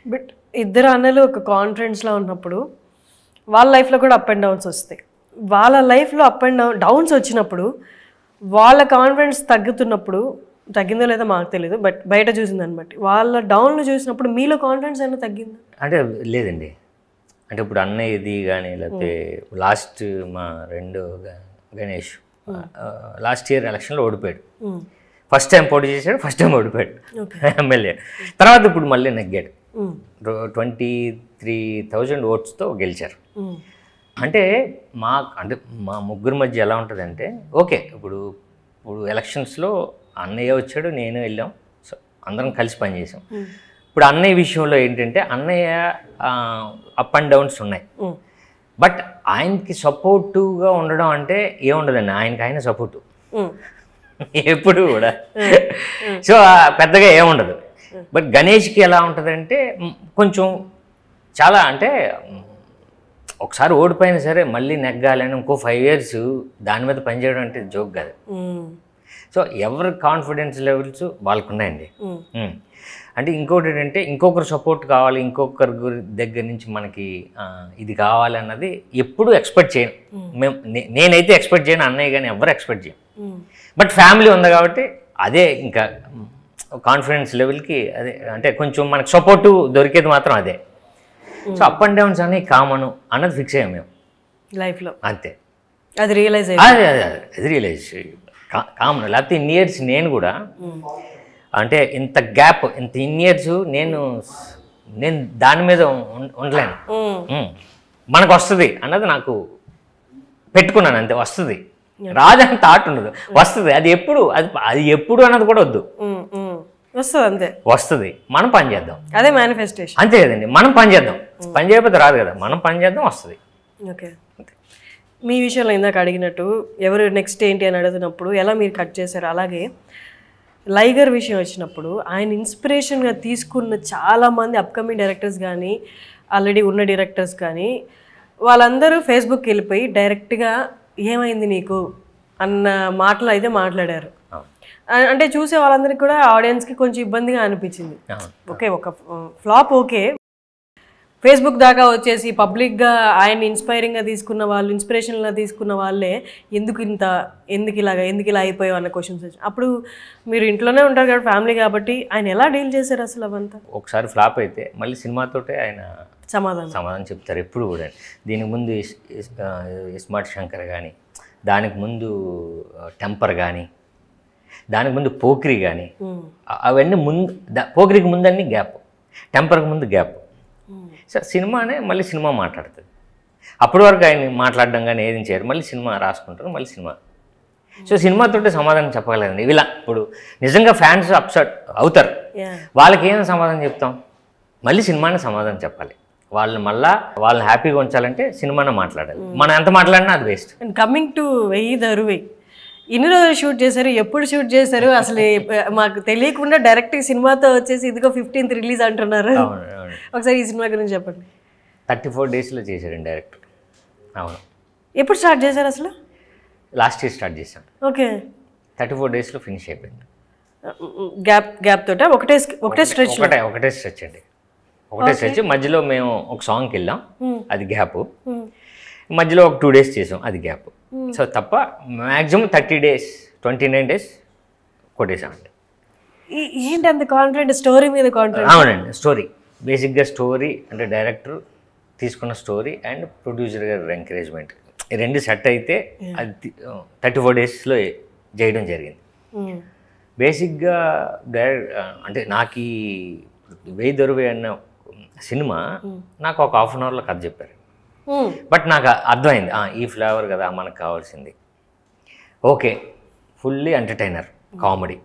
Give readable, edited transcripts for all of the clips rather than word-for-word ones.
But ఇద్దరు అన్నలు ఒక కాన్ఫిడెన్స్లో ఉన్నప్పుడు వాళ్ళ లైఫ్లో కూడా అప్ అండ్ డౌన్స్ వస్తాయి. వాళ్ళ లైఫ్లో అప్ అండ్ డౌన్స్ వచ్చినప్పుడు వాళ్ళ కాన్ఫిడెన్స్ తగ్గుతున్నప్పుడు, తగ్గిందో లేదో మాకు తెలియదు, బట్ బయట చూసిందని బట్టి వాళ్ళ డౌన్లు చూసినప్పుడు మీలో కాన్ఫిడెన్స్ అయినా తగ్గిందా? అంటే లేదండి. అంటే ఇప్పుడు అన్నయ్యది కానీ లేకపోతే లాస్ట్ మా గణేష్ లాస్ట్ ఇయర్ ఎలక్షన్లో ఓడిపోయాడు. ఫస్ట్ టైం పోటీ చేశాడు, ఫస్ట్ టైం ఓడిపోయాడు ఎమ్మెల్యే. తర్వాత ఇప్పుడు మళ్ళీ నెగ్గాడు. 23,000 ఓట్స్తో గెలిచారు. అంటే మా ముగ్గురు మధ్య ఎలా ఉంటుందంటే, ఓకే ఇప్పుడు ఎలక్షన్స్లో అన్నయ్య వచ్చాడు, నేను వెళ్ళాం, సో అందరం కలిసి పనిచేసాం. ఇప్పుడు అన్నయ్య విషయంలో ఏంటంటే అన్నయ్య అప్ అండ్ డౌన్స్ ఉన్నాయి. బట్ ఆయనకి సపోర్టివ్గా ఉండడం అంటే ఏముండదండి, ఆయన సపోర్టు ఎప్పుడు కూడా. సో పెద్దగా ఏముండదు. బట్ గణేష్కి ఎలా ఉంటుందంటే కొంచెం చాలా అంటే ఒకసారి ఓడిపోయినా సరే మళ్ళీ నెగ్గాలని ఇంకో 5 years దాని మీద పనిచేయడం అంటే జోక్ కాదు. సో ఎవరి కాన్ఫిడెన్స్ లెవెల్స్ వాళ్ళకు ఉన్నాయండి. అంటే ఇంకోటి ఏంటంటే ఇంకొకరు సపోర్ట్ కావాలి, ఇంకొకరి దగ్గర నుంచి మనకి ఇది కావాలి అన్నది ఎప్పుడు ఎక్స్పెక్ట్ చేయను. నేనైతే ఎక్స్పెక్ట్ చేయను, అన్నయ్య కానీ ఎవరు ఎక్స్పెక్ట్ చేయను. బట్ ఫ్యామిలీ ఉంది కాబట్టి అదే ఇంకా కాన్ఫిడెన్స్ లెవెల్కి అదే, అంటే కొంచెం మనకు సపోర్టు దొరికేది మాత్రం అదే. సో అప్ అండ్ డౌన్స్ అనేవి కామను అన్నది ఫిక్స్ అయ్యాం మేము లైఫ్లో, అంతే. అది రియలైజ్ అది రియలైజ్ కామన్. లేకపోతే ఇన్ని ఇయర్స్ నేను కూడా అంటే ఇంత గ్యాప్, ఇన్ని ఇయర్స్ నేను దాని మీద ఉండలేను. మనకు వస్తుంది అన్నది నాకు పెట్టుకున్నాను, అంతే. వస్తుంది, రాదని థాట్ ఉండదు, వస్తుంది. అది ఎప్పుడు అన్నది కూడా వద్దు, వస్తుంది, అంతే. వస్తుంది, మనం పని చేద్దాం, అదే మేనిఫెస్టేషన్, అంతే కదండి. మనం పని చేద్దాం, పని చేయకపోతే రాదు కదా, మనం పని చేద్దాం, వస్తుంది. ఓకే. మీ విషయంలో ఇందాక అడిగినట్టు ఎవరు నెక్స్ట్ ఏంటి అని అడుగుతున్నప్పుడు ఎలా మీరు కట్ చేశారు, అలాగే లైగర్ విషయం వచ్చినప్పుడు ఆయన ఇన్స్పిరేషన్గా తీసుకున్న చాలామంది అప్కమింగ్ డైరెక్టర్స్ కానీ ఆల్రెడీ ఉన్న డైరెక్టర్స్ కానీ వాళ్ళందరూ ఫేస్బుక్కి వెళ్ళిపోయి డైరెక్ట్గా ఏమైంది నీకు అన్న మాటలు అయితే మాట్లాడారు. అంటే చూసే వాళ్ళందరికీ కూడా ఆడియన్స్కి కొంచెం ఇబ్బందిగా అనిపించింది. ఓకే, ఒక ఫ్లాప్ ఓకే, ఫేస్బుక్ దాకా వచ్చేసి పబ్లిక్గా ఆయన ఇన్స్పైరింగ్గా తీసుకున్న వాళ్ళు, ఇన్స్పిరేషన్గా తీసుకున్న వాళ్ళే ఎందుకు ఇలా అయిపోయావు అన్న క్వశ్చన్స్ వచ్చి, అప్పుడు మీరు ఇంట్లోనే ఉంటారు కాబట్టి ఫ్యామిలీ కాబట్టి ఆయన ఎలా డీల్ చేశారు అసలు అవంతా? ఒకసారి ఫ్లాప్ అయితే మళ్ళీ సినిమాతోటే ఆయన సమాధానం చెప్తారు ఎప్పుడు కూడా. దీనికి ముందు ఇస్మార్ట్ శంకర్ కానీ, దానికి ముందు టెంపర్ కానీ, దానికి ముందు పోక్రీ కానీ, అవన్నీ పోక్రీకి ముందన్నీ గ్యాప్, టెంపర్కి ముందు గ్యాప్. సో సినిమానే మళ్ళీ సినిమా మాట్లాడుతుంది. అప్పటి వరకు ఆయన మాట్లాడడం కానీ ఏది చేయరు, మళ్ళీ సినిమా రాసుకుంటారు, మళ్ళీ సినిమా. సో సినిమాతోటే సమాధానం చెప్పగలదండి. ఇలా ఇప్పుడు నిజంగా ఫ్యాన్స్ అప్సెట్ అవుతారు, వాళ్ళకి ఏం సమాధానం చెప్తాం? మళ్ళీ సినిమానే సమాధానం చెప్పాలి. వాళ్ళని హ్యాపీగా ఉంచాలంటే సినిమానే మాట్లాడాలి. మనం ఎంత మాట్లాడినా అది వేస్ట్. కమింగ్ టు వెయ్యి దరువై, ఇన్ని రోజులు షూట్ చేశారు, ఎప్పుడు షూట్ చేశారు అసలు మాకు తెలియకుండా డైరెక్ట్ సినిమాతో వచ్చేసి ఇదిగో 15th రిలీజ్ అంటున్నారు. ఒకసారి ఈ సినిమా గురించి చెప్పండి. 34 daysలో చేశారండి డైరెక్ట్. అవును. ఎప్పుడు స్టార్ట్ చేశారు అసలు? లాస్ట్ ఇయర్ స్టార్ట్ చేశాను. ఓకే. 34 daysలో ఫినిష్ అయిపోయింది. గ్యాప్ తోట ఒకటే స్ట్రెచ్ అండి, ఒకటే స్ట్రెచ్. మధ్యలో మేము ఒక సాంగ్కి వెళ్ళాం, అది గ్యాప్. మధ్యలో ఒక 2 days చేసాం, అది గ్యాప్. సో తప్ప మ్యాక్సిమం 30 days 29 days కొట్టేసామండి. ఏంటి అంత కాన్ఫిడెంట్? స్టోరీ మీద కాన్ఫిడెంట్? అవునండి, స్టోరీ బేసిక్గా. స్టోరీ అంటే డైరెక్టర్ తీసుకున్న స్టోరీ అండ్ ప్రొడ్యూసర్ గారి ఎంకరేజ్మెంట్, ఈ రెండు సెట్ అయితే అది 34 daysలో చేయడం జరిగింది. బేసిక్గా అంటే నాకు ఈ వెయ్యి దొరువై అన్న సినిమా నాకు ఒక 1/2 hourలో కథ చెప్పారు. బట్ నాకు అర్థమైంది, ఈ ఫ్లేవర్ కదా మనకు కావాల్సింది. Okay, fully entertainer, comedy.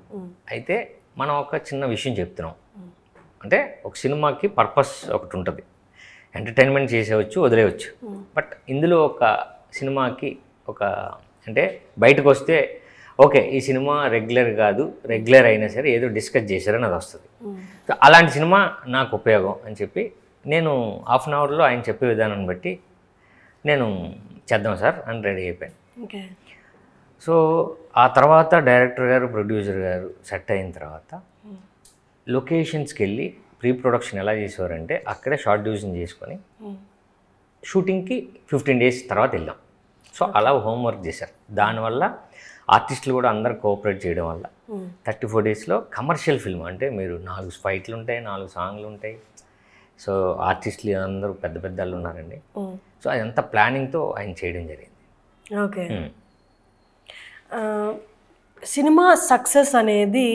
అయితే మనం ఒక చిన్న విషయం చెప్తున్నాం అంటే ఒక సినిమాకి పర్పస్ ఒకటి ఉంటుంది, ఎంటర్టైన్మెంట్ చేసేవచ్చు, వదిలేయచ్చు. బట్ ఇందులో ఒక సినిమాకి ఒక అంటే బయటకు వస్తే ఓకే ఈ సినిమా రెగ్యులర్ కాదు, రెగ్యులర్ అయినా సరే ఏదో డిస్కస్ చేశారని అది వస్తుంది. సో అలాంటి సినిమా నాకు ఉపయోగం అని చెప్పి నేను 1/2 hourలో ఆయన చెప్పే విధానాన్ని బట్టి నేను చేద్దాం సార్ అని రెడీ అయిపోయాను. సో ఆ తర్వాత డైరెక్టర్ గారు, ప్రొడ్యూసర్ గారు సెట్ అయిన తర్వాత లొకేషన్స్కి వెళ్ళి ప్రీ ప్రొడక్షన్ ఎలా చేసేవారంటే అక్కడే షార్ట్ డివిజన్ చేసుకొని షూటింగ్కి 15 days తర్వాత వెళ్ళాం. సో అలా హోంవర్క్ చేశారు. దానివల్ల ఆర్టిస్టులు కూడా అందరు కోఆపరేట్ చేయడం వల్ల 34 daysలో కమర్షియల్ ఫిల్మ్. అంటే మీరు 4 ఫైట్లు ఉంటాయి, 4 సాంగ్లు ఉంటాయి. సో ఆర్టిస్టులు అందరూ పెద్ద పెద్ద వాళ్ళు ఉన్నారండి. సో అదంతా ప్లానింగ్తో ఆయన చేయడం జరిగింది. ఓకే. సినిమా సక్సెస్ అనేది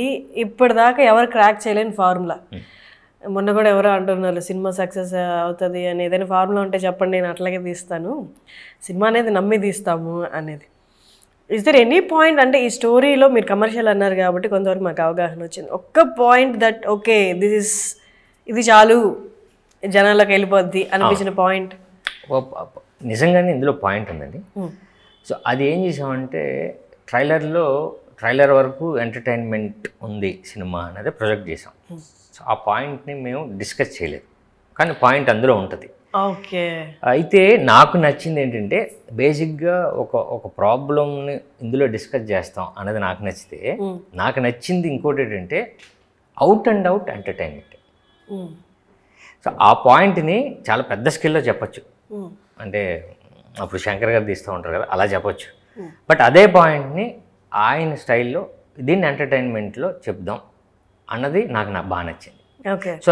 ఇప్పటిదాకా ఎవరు క్రాక్ చేయలేని ఫార్ములా. మొన్న కూడా ఎవరో అంటున్నారు సినిమా సక్సెస్ అవుతుంది అని. ఏదైనా ఫార్ములా ఉంటే చెప్పండి, నేను అట్లాగే తీస్తాను, సినిమా అనేది నమ్మి తీస్తాము అనేది. ఇస్ దర్ ఎనీ పాయింట్, అంటే ఈ స్టోరీలో మీరు కమర్షియల్ అన్నారు కాబట్టి కొంతవరకు మాకు అవగాహన వచ్చింది, ఒక్క పాయింట్ దట్ ఓకే ఇది చాలు జనాలకు వెళ్ళిపోద్ది అనిపించిన పాయింట్? నిజంగానే ఇందులో పాయింట్ ఉందండి. సో అది ఏం చేసామంటే ట్రైలర్ వరకు ఎంటర్టైన్మెంట్ ఉంది సినిమా అనేది ప్రొజెక్ట్ చేసాం. సో ఆ పాయింట్ని మేము డిస్కస్ చేయలేదు, కానీ పాయింట్ అందులో ఉంటుంది. ఓకే. అయితే నాకు నచ్చింది ఏంటంటే బేసిక్గా ఒక ప్రాబ్లమ్ని ఇందులో డిస్కస్ చేస్తాం అనేది నాకు నచ్చితే, నాకు నచ్చింది ఇంకోటి ఏంటంటే out and out entertainment. So ఆ పాయింట్ని చాలా పెద్ద స్కేల్లో చెప్పచ్చు. అంటే అప్పుడు శంకర్ గారు తీస్తూ ఉంటారు కదా, అలా చెప్పచ్చు. బట్ అదే పాయింట్ని ఆయన స్టైల్లో దీన్ని ఎంటర్టైన్మెంట్లో చెప్దాం అన్నది నాకు బాగా నచ్చింది. ఓకే. సో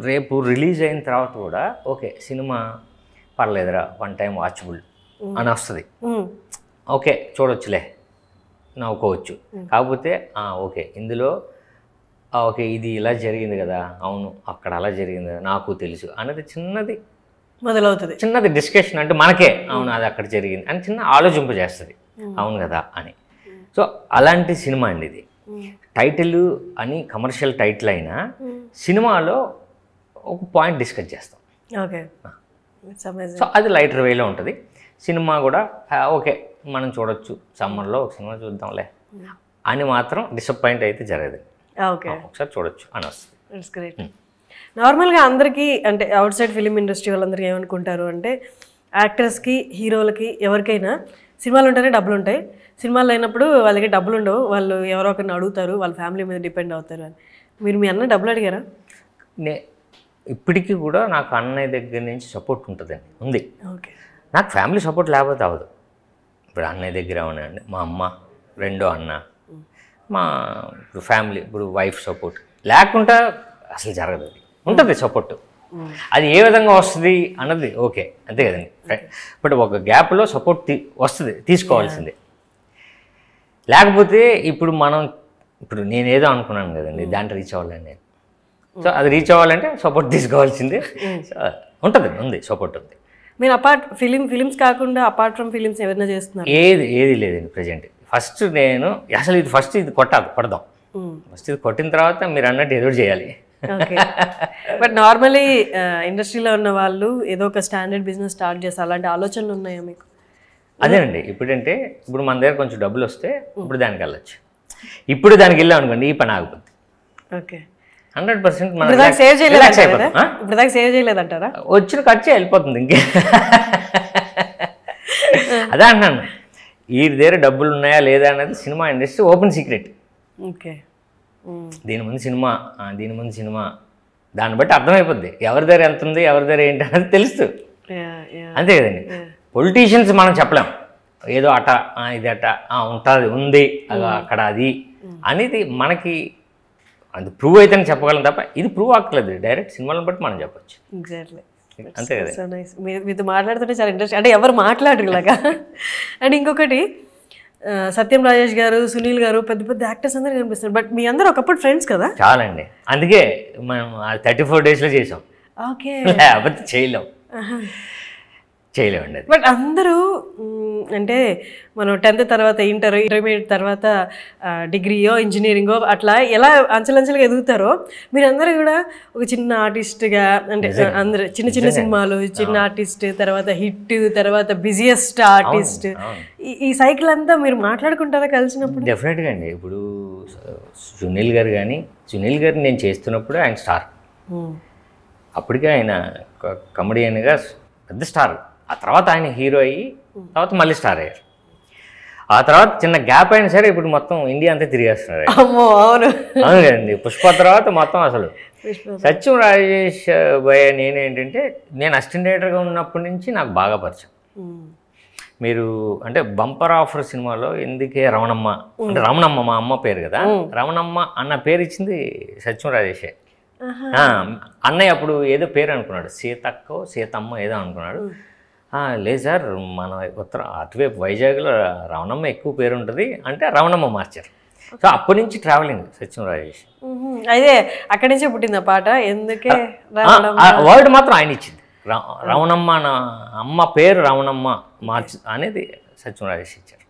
రేపు రిలీజ్ అయిన తర్వాత కూడా ఓకే సినిమా పర్లేదురా, 1 time వాచబుల్ అని వస్తుంది. ఓకే చూడొచ్చులే, నవ్వుకోవచ్చు. కాకపోతే ఓకే ఇందులో ఓకే ఇది ఇలా జరిగింది కదా, అవును అక్కడ అలా జరిగింది కదా, నాకు తెలుసు అనేది మొదలవుతుంది. చిన్నది డిస్కషన్. అంటే మనకే అవును అది అక్కడ జరిగింది అని చిన్న ఆలోచింపజేస్తుంది, అవును కదా అని. సో అలాంటి సినిమా అండి ఇది. టైటిల్ అని కమర్షియల్ టైటిల్ అయినా సినిమాలో ఒక పాయింట్ డిస్కస్ చేస్తాం. ఓకే. సో అది లైటర్ వేలో ఉంటుంది. సినిమా కూడా ఓకే మనం చూడొచ్చు, సమ్మర్లో ఒక సినిమా చూద్దాంలే అని మాత్రం డిసప్పాయింట్ అయితే జరగదు. ఓకే, ఒకసారి చూడొచ్చు అని వస్తుంది. It's great. నార్మల్గా అందరికీ అంటే అవుట్ సైడ్ ఫిలిం ఇండస్ట్రీ వాళ్ళందరికీ ఏమనుకుంటారు అంటే యాక్టర్స్కి, హీరోలకి, ఎవరికైనా సినిమాలు ఉంటేనే డబ్బులు ఉంటాయి, సినిమాలు అయినప్పుడు వాళ్ళకి డబ్బులు ఉండవు, వాళ్ళు ఎవరో ఒకరిని అడుగుతారు, వాళ్ళ ఫ్యామిలీ మీద డిపెండ్ అవుతారు అని. మీరు మీ అన్న డబ్బులు అడిగారా? ఇప్పటికీ కూడా నాకు అన్నయ్య దగ్గర నుంచి సపోర్ట్ ఉంటుందండి, ఉంది. ఓకే. నాకు ఫ్యామిలీ సపోర్ట్ లేకపోతే అవ్వదు. ఇప్పుడు అన్నయ్య దగ్గర ఉన్నాయండి, మా అమ్మ, రెండో అన్న, మా ఫ్యామిలీ, ఇప్పుడు వైఫ్ సపోర్ట్ లేకుండా అసలు జరగదు. అది ఉంటుంది సపోర్ట్. అది ఏ విధంగా వస్తుంది అన్నది ఓకే అంతే కదండి. బట్ ఒక గ్యాప్లో సపోర్ట్ వస్తుంది, తీసుకోవాల్సిందే. లేకపోతే ఇప్పుడు నేనేదో అనుకున్నాను కదండి, దాంట్లో రీచ్ అవ్వాలని నేను. సో అది రీచ్ అవ్వాలంటే సపోర్ట్ తీసుకోవాల్సిందే. ఉంది సపోర్ట్ ఉంది. మీరు ఫిలిమ్స్ కాకుండా అపార్ట్ ఫ్రమ్ ఫిలిమ్స్ ఏమైనా చేస్తున్నారు? ఏది లేదండి ప్రజెంట్. ఫస్ట్ ఇది కొడదాం. ఫస్ట్ ఇది కొట్టిన తర్వాత మీరు అన్నట్టు ఏదో చేయాలి. ఓకే. బట్ నార్మలీ ఇండస్ట్రీలో ఉన్న వాళ్ళు ఏదో ఒక స్టాండర్డ్ బిజినెస్ స్టార్ట్ చేస్తారు, అలాంటి ఆలోచనలు ఉన్నాయా మీకు? అదేనండి. ఇప్పుడు మన దగ్గర కొంచెం డబ్బులు వస్తే ఇప్పుడు దానికి వెళ్ళచ్చు. ఇప్పుడు దానికి వెళ్ళాం అనుకోండి, ఈ పని ఆగిపోద్ది. ఓకే. 100% ఇప్పుడు దాకా సేవ్ చేయలేదంటారా? వచ్చిన ఖర్చు వెళ్ళిపోతుంది ఇంకే. అదే అంటున్నాను, ఈ దగ్గర డబ్బులు ఉన్నాయా లేదా అనేది cinema industry open secret. Okay. దీని ముందు సినిమా దాన్ని బట్టి అర్థమైపోద్ది ఎవరి దగ్గర ఎంత ఉంది, ఎవరి దగ్గర ఏంటి అనేది తెలుస్తూ. అంతే కదండి. పొలిటీషియన్స్ మనం చెప్పలేం, ఏదో ఇది ఉంది అక్కడ అది అనేది మనకి అది ప్రూవ్ అయితేనే చెప్పగలం తప్ప ఇది ప్రూవ్ అక్కర్లేదు. డైరెక్ట్ సినిమాలను బట్టి మనం చెప్పచ్చు. ఎగ్జాక్ట్లీ. అంతే కదా. So nice. మీతో మాట్లాడుతుంటే చాలా ఇంట్రెస్ట్, అంటే ఎవరు మాట్లాడరు ఇలాగా. అండ్ ఇంకొకటి, సత్యం రాజేష్ గారు, సునీల్ గారు, పెద్ద పెద్ద యాక్టర్స్ అందరూ కనిపిస్తారు. బట్ మీ అందరూ ఒకప్పుడు ఫ్రెండ్స్ కదా? చాలా అండి. అందుకే మనం 34 daysలో చేసాం. ఓకే. లేకపోతే చేయలేమండి. బట్ అందరూ అంటే మనం 10th తర్వాత ఇంటర్మీడియట్ తర్వాత డిగ్రీయో ఇంజనీరింగో అట్లా ఎలా అంచెలంచెలుగా ఎదుగుతారో మీరందరూ కూడా ఒక చిన్న ఆర్టిస్ట్గా, అంటే అందరూ చిన్న సినిమాలు, చిన్న ఆర్టిస్ట్, తర్వాత హిట్, తర్వాత బిజియెస్ట్ ఆర్టిస్ట్, ఈ సైకిల్ అంతా మీరు మాట్లాడుకుంటారా కలిసినప్పుడు? డెఫినెట్గా అండి. ఇప్పుడు సునీల్ గారు నేను చేస్తున్నప్పుడు ఆయన స్టార్. అప్పటికే ఆయన కమెడియన్గా పెద్ద స్టార్. ఆ తర్వాత ఆయన హీరో అయ్యి తర్వాత మళ్ళీ స్టార్ అయ్యారు. ఆ తర్వాత చిన్న గ్యాప్ అయినా సరే ఇప్పుడు మొత్తం ఇండియా అంతా తిరిగేస్తున్నారు. అమ్మో అవును. అవును కదండి. పుష్ప తర్వాత మొత్తం అసలు సత్యం రాజేష్ భయ్య నేనేంటంటే నేను అసిస్టెంట్ డైరెక్టర్గా ఉన్నప్పటి నుంచి నాకు బాగా పరిచయం. మీరు అంటే బంపర్ ఆఫర్ సినిమాలో ఎందుకే రమణమ్మ అంటే రమణమ్మ మా అమ్మ పేరు కదా, రమణమ్మ అన్న పేరు ఇచ్చింది సత్యం రాజేషే. అన్నయ్య అప్పుడు ఏదో పేరు అనుకున్నాడు, సీతక్కో సీతమ్మ ఏదో అనుకున్నాడు. లేదు సార్ మన అటువైపు వైజాగ్లో రమణమ్మ ఎక్కువ పేరు ఉంటుంది అంటే రమణమ్మ మార్చారు. సో అప్పటి నుంచి ట్రావెలింగ్ సత్యం రాజేష్. అదే అక్కడి నుంచే పుట్టింది ఆ పాట. ఎందుకే వర్డ్ మాత్రం ఆయన ఇచ్చింది. రమణమ్మ నా అమ్మ పేరు రమణమ్మ మార్చి అనేది సత్యం రాజేష్ ఇచ్చారు.